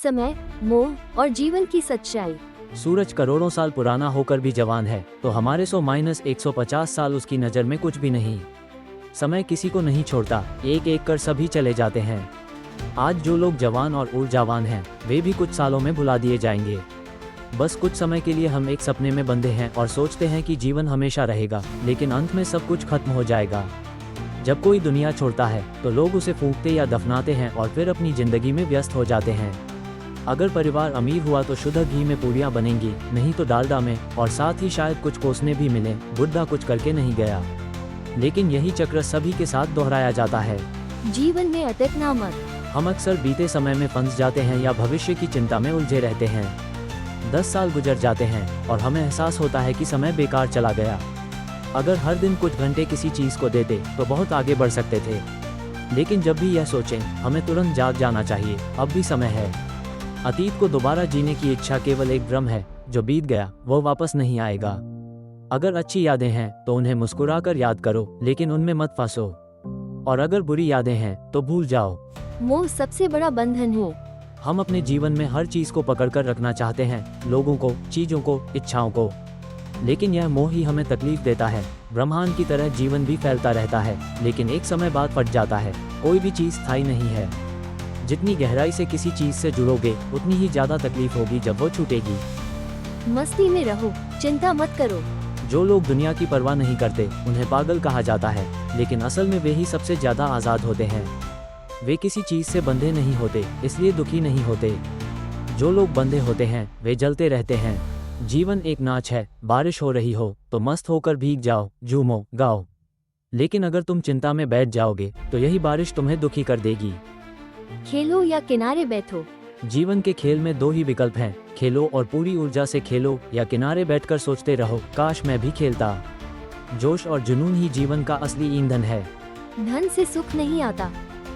समय, मोह और जीवन की सच्चाई। सूरज करोड़ों साल पुराना होकर भी जवान है, तो हमारे 100-150 साल उसकी नज़र में कुछ भी नहीं। समय किसी को नहीं छोड़ता, एक एक कर सभी चले जाते हैं। आज जो लोग जवान और ऊर्जावान हैं, वे भी कुछ सालों में भुला दिए जाएंगे। बस कुछ समय के लिए हम एक सपने में बंधे हैं और सोचते हैं कि जीवन हमेशा रहेगा, लेकिन अंत में सब कुछ खत्म हो जाएगा। जब कोई दुनिया छोड़ता है तो लोग उसे फूंकते या दफनाते हैं और फिर अपनी जिंदगी में व्यस्त हो जाते हैं। अगर परिवार अमीर हुआ तो शुद्ध घी में पूरियां बनेंगी, नहीं तो डालडा में, और साथ ही शायद कुछ कोसने भी मिले, बुढ़ा कुछ करके नहीं गया। लेकिन यही चक्र सभी के साथ दोहराया जाता है। जीवन में अटकना मत। हम अक्सर बीते समय में फंस जाते हैं या भविष्य की चिंता में उलझे रहते हैं। 10 साल गुजर जाते हैं और हमें एहसास होता है कि समय बेकार चला गया। अगर हर दिन कुछ घंटे किसी चीज़ को देते तो बहुत आगे बढ़ सकते थे। लेकिन जब भी यह सोचें, हमें तुरंत जाग जाना चाहिए, अब भी समय है। अतीत को दोबारा जीने की इच्छा केवल एक भ्रम है, जो बीत गया वो वापस नहीं आएगा। अगर अच्छी यादें हैं तो उन्हें मुस्कुराकर याद करो, लेकिन उनमें मत फंसो। और अगर बुरी यादें हैं तो भूल जाओ। मोह सबसे बड़ा बंधन हो। हम अपने जीवन में हर चीज़ को पकड़कर रखना चाहते हैं, लोगों को, चीज़ों को, इच्छाओं को। लेकिन यह मोह ही हमें तकलीफ देता है। ब्रह्मांड की तरह जीवन भी फैलता रहता है, लेकिन एक समय बाद फट जाता है। कोई भी चीज़ स्थायी नहीं है। जितनी गहराई से किसी चीज़ से जुड़ोगे, उतनी ही ज़्यादा तकलीफ होगी जब वो छूटेगी। मस्ती में रहो, चिंता मत करो। जो लोग दुनिया की परवाह नहीं करते, उन्हें पागल कहा जाता है, लेकिन असल में वे ही सबसे ज़्यादा आज़ाद होते हैं। वे किसी चीज़ से बंधे नहीं होते, इसलिए दुखी नहीं होते। जो लोग बंधे होते हैं, वे जलते रहते हैं। जीवन एक नाच है, बारिश हो रही हो तो मस्त होकर भीग जाओ, झूमो, गाओ। लेकिन अगर तुम चिंता में बैठ जाओगे तो यही बारिश तुम्हें दुखी कर देगी। खेलो या किनारे बैठो। जीवन के खेल में दो ही विकल्प हैं, खेलो और पूरी ऊर्जा से खेलो, या किनारे बैठकर सोचते रहो, काश मैं भी खेलता। जोश और जुनून ही जीवन का असली ईंधन है। धन से सुख नहीं आता।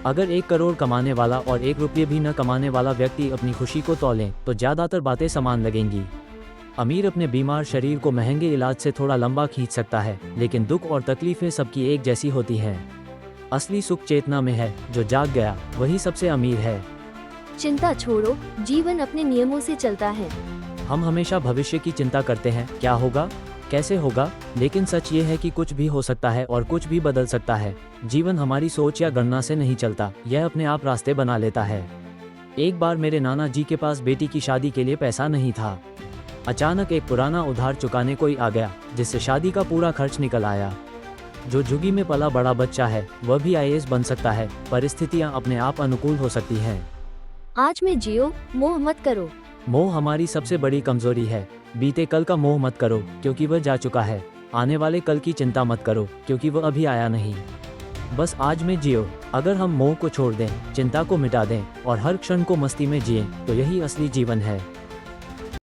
अगर 1 करोड़ कमाने वाला और 1 रुपये भी न कमाने वाला व्यक्ति अपनी खुशी को तौलें तो ज़्यादातर बातें समान लगेंगी। अमीर अपने बीमार शरीर को महंगे इलाज से थोड़ा लंबा खींच सकता है, लेकिन दुख और तकलीफें सबकी एक जैसी होती हैं। असली सुख चेतना में है, जो जाग गया वही सबसे अमीर है। चिंता छोड़ो, जीवन अपने नियमों से चलता है। हम हमेशा भविष्य की चिंता करते हैं, क्या होगा, कैसे होगा, लेकिन सच ये है कि कुछ भी हो सकता है और कुछ भी बदल सकता है। जीवन हमारी सोच या गणना से नहीं चलता, यह अपने आप रास्ते बना लेता है। एक बार मेरे नाना जी के पास बेटी की शादी के लिए पैसा नहीं था। अचानक एक पुराना उधार चुकाने कोई आ गया, जिससे शादी का पूरा खर्च निकल आया। जो झुग्गी में पला बड़ा बच्चा है, वह भी IAS बन सकता है। परिस्थितियां अपने आप अनुकूल हो सकती हैं। आज में जियो, मोह मत करो। मोह हमारी सबसे बड़ी कमजोरी है। बीते कल का मोह मत करो, क्योंकि वह जा चुका है। आने वाले कल की चिंता मत करो, क्योंकि वह अभी आया नहीं। बस आज में जियो। अगर हम मोह को छोड़ दें, चिंता को मिटा दें और हर क्षण को मस्ती में जिएं, तो यही असली जीवन है।